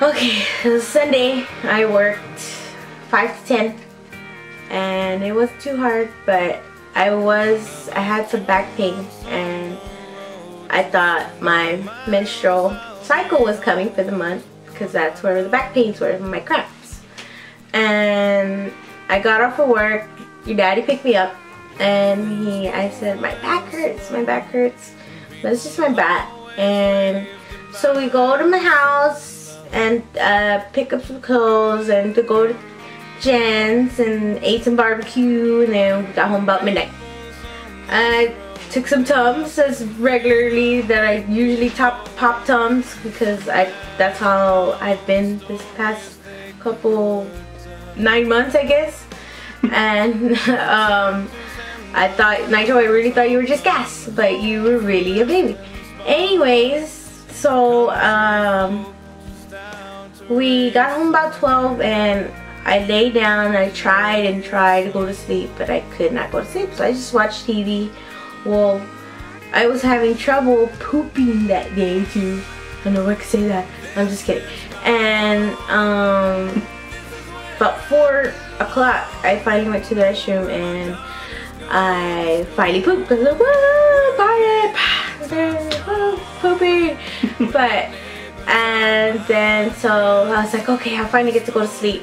Okay, it was Sunday. I worked 5 to 10 and it was too hard, but I had some back pain and I thought my menstrual cycle was coming for the month because that's where the back pains were, my cramps. And I got off of work, your daddy picked me up and I said, my back hurts, but it's just my back. And so we go to my house and pick up some clothes and to go to Jen's and ate some barbecue, and then we got home about midnight. I took some Tums as regularly that I usually pop Tums because that's how I've been this past couple 9 months, I guess. And I thought, Nigel, I really thought you were just gas, but you were really a baby. Anyways, so we got home about 12 and I lay down. I tried to go to sleep, but I could not go to sleep, so I just watched TV. Well, I was having trouble pooping that day too. I don't know if I could say that. I'm just kidding. And about 4 o'clock I finally went to the restroom and I finally pooped. I was like, whoa, got it, pooping. But and then so I was like, okay, I'll finally get to go to sleep.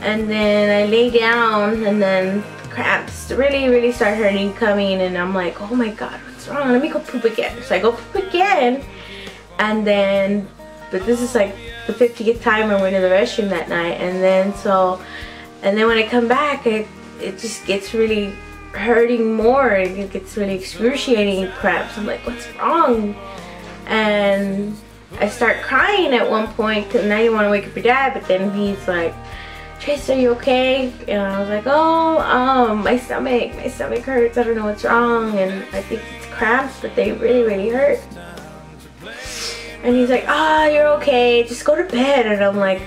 And then I lay down and then cramps really start hurting, coming, and I'm like, oh my god, what's wrong? Let me go poop again. So I go poop again, and then, but this is like the 50th time I went to the restroom that night. And then when I come back, it just gets really hurting more. It gets really excruciating cramps. I'm like, what's wrong? And I start crying at one point because I didn't want to wake up your dad, but then he's like, Trace, are you okay? And I was like, oh, my stomach hurts. I don't know what's wrong, and I think it's cramps, but they really hurt. And he's like, you're okay, just go to bed. And I'm like,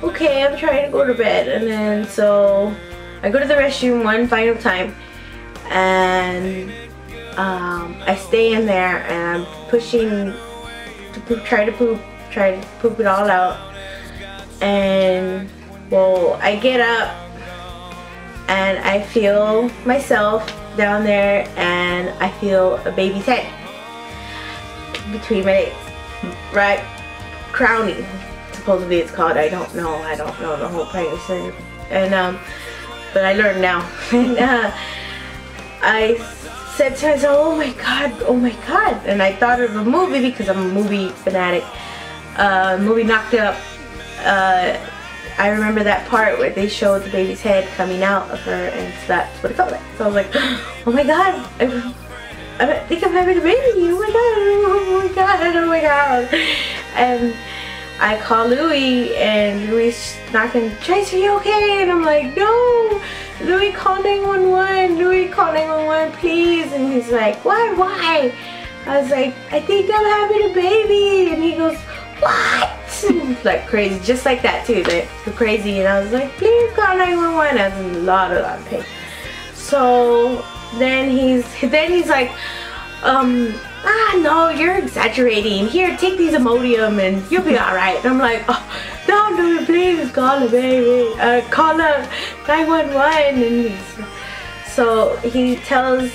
okay, I'm trying to go to bed. And then so I go to the restroom one final time, and I stay in there and I'm pushing to poop, try to poop it all out. And well, I get up and I feel myself down there, and I feel a baby's head between my legs, right? Crowning, supposedly it's called. I don't know the whole pregnancy. And but I learned now. And I said to myself, oh my god. And I thought of a movie because I'm a movie fanatic. Movie Knocked Up. I remember that part where they showed the baby's head coming out of her, and so that's what it felt like. So I was like, oh my god, I think I'm having a baby. Oh my god. And I call Louis, and Louis knocking, Trace, are you okay? And I'm like, no, Louis, call 911. Louis, call 911, please. And he's like, why? I was like, I think I'm having a baby. And he goes, what? Like crazy, just like that too, like crazy. And I was like, please call 911. I was in a lot of pain. So then he's like, no, you're exaggerating. Here, take these Imodium and you'll be alright. And I'm like, oh, don't do it, please call the baby. Call up 911. And so he tells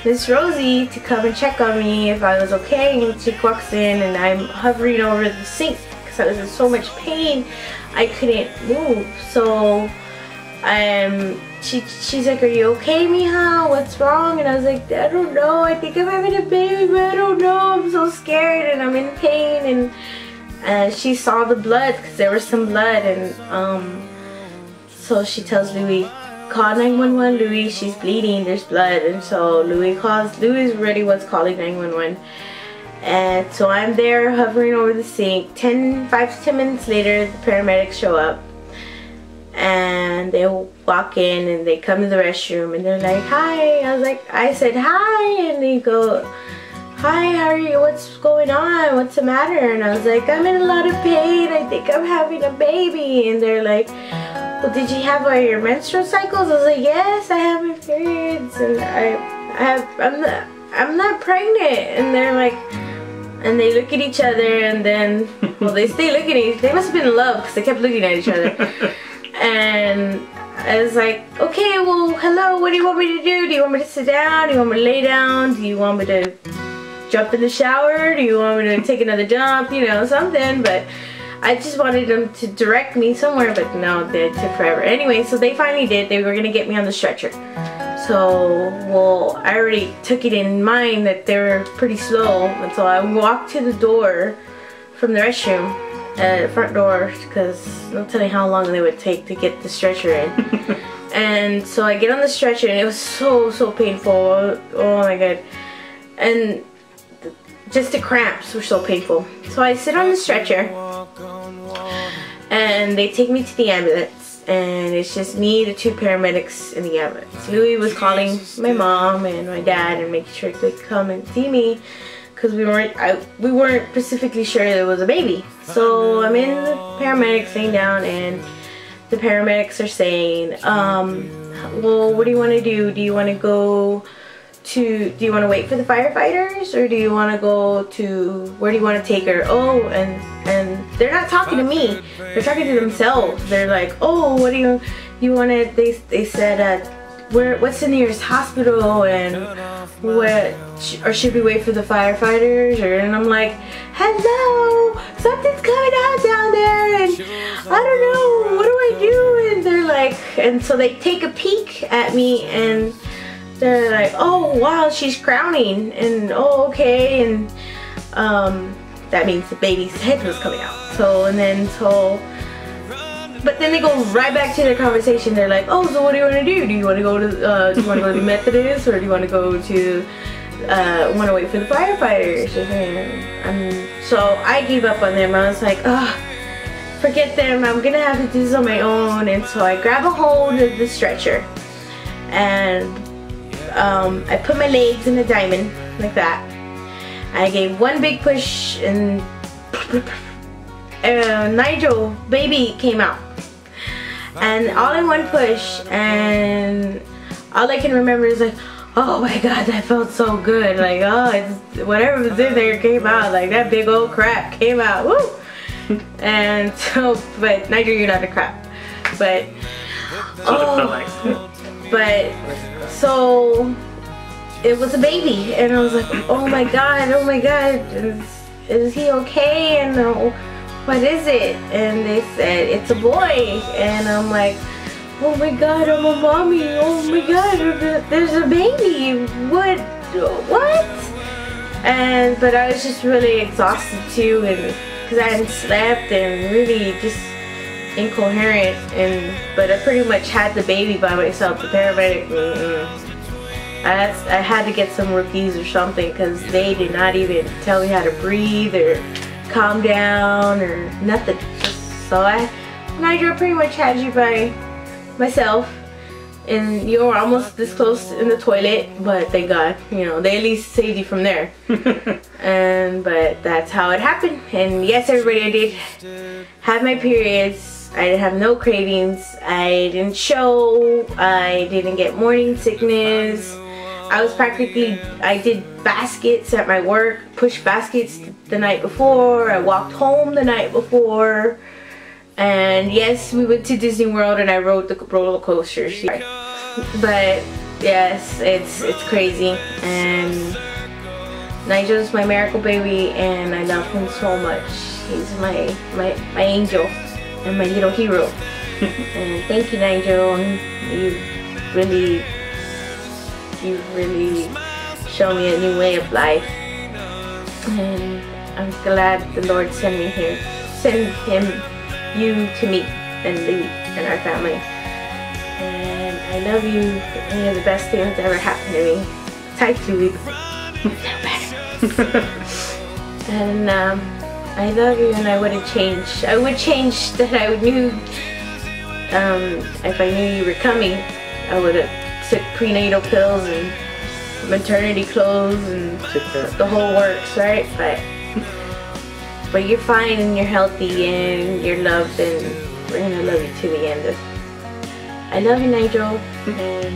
Miss Rosie to come and check on me if I was okay. And she walks in, and I'm hovering over the sink because I was in so much pain I couldn't move. So she's like, are you okay, mija? What's wrong? And I was like, I don't know. I think I'm having a baby, but I don't know. I'm so scared and I'm in pain. And she saw the blood because there was some blood. And so she tells Louis, call 911, Louis. She's bleeding. There's blood. And so Louis already was calling 911. And so I'm there hovering over the sink. 5 to 10 minutes later, the paramedics show up. And they walk in and they come to the restroom and they're like, hi. I said hi, and they go, hi, how are you? What's going on? What's the matter? And I was like, I'm in a lot of pain. I think I'm having a baby. And they're like, well, did you have your menstrual cycles? I was like, yes, I have my periods. And I'm not pregnant. And they're like, and they look at each other, and then, well, they stay looking at each other. They must have been in love because they kept looking at each other. And I was like, okay, well, hello, what do you want me to do? Do you want me to sit down? Do you want me to lay down? Do you want me to jump in the shower? Do you want me to take another dump? You know, something. But I just wanted them to direct me somewhere, but no, they took forever. Anyway, so they finally did. They were going to get me on the stretcher. So, well, I already took it in mind that they were pretty slow. And so I walked to the door from the restroom, front door, because I'll tell you how long they would take to get the stretcher in. And so I get on the stretcher, and it was so painful. Oh my god. And just the cramps were so painful. So I sit on the stretcher, and they take me to the ambulance. And it's just me, the 2 paramedics in the ambulance. Louis was calling my mom and my dad and making sure they could come and see me, because we weren't specifically sure there was a baby. So I'm in the paramedics laying down, and the paramedics are saying, well, what do you want to do? Do you want to wait for the firefighters, or do you want to go to, where do you want to take her? Oh, and they're not talking to me, they're talking to themselves. They're like, oh, what do you want to, they said, what's the nearest hospital, and or should we wait for the firefighters? And I'm like, hello, something's coming out down there, and I don't know, what do I do? And they're like, and so they take a peek at me, and they're like, oh wow, she's crowning, and oh okay, and that means the baby's head was coming out. But then they go right back to their conversation. They're like, oh, so what do you want to do? Do you want to go to the Methodist, or do you want to go to want to wait for the firefighters? And so I gave up on them. I was like, oh, forget them, I'm gonna have to do this on my own. And so I grab a hold of the stretcher, and I put my legs in a diamond like that. I gave one big push, and Nigel, baby, came out. And all in one push, and all I can remember is like, oh my god, that felt so good. Like, oh, whatever was in there came out. Like, that big old crap came out. Woo! And so, but Nigel, you're not a crap. But, so it was a baby, and I was like, oh my god, is he okay? And what is it? And they said, it's a boy. And I'm like, oh my god, I'm a mommy. Oh my god, there's a baby. What? But I was just really exhausted too, and because I hadn't slept and really just incoherent. But I pretty much had the baby by myself. The paramedic, I had to get some rookies or something, because they did not even tell me how to breathe or calm down or nothing. So Nigel, pretty much had you by myself, and you were almost this close in the toilet, but thank God, you know, they at least saved you from there. But that's how it happened. And yes, everybody, I did have my periods. I didn't have no cravings. I didn't show. I didn't get morning sickness. I did baskets at my work, pushed baskets the night before. I walked home the night before. And yes, we went to Disney World, and I rode the roller coasters. But yes, it's crazy. And Nigel's my miracle baby, and I love him so much. He's my angel and my little hero. And thank you, Nigel. You've really shown me a new way of life, and I'm glad the Lord sent me here, you to me and Louis and our family. And I love you. Any of the best things that ever happened to me. Type Louis, no better. And I love you, and I wouldn't change. I would change that I knew, if I knew you were coming, I would have took prenatal pills and maternity clothes and the whole works, right? But you're fine, and you're healthy, and you're loved, and we're gonna love you to the end. I love you, Nigel, and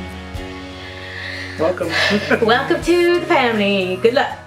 Welcome. Welcome to the family. Good luck.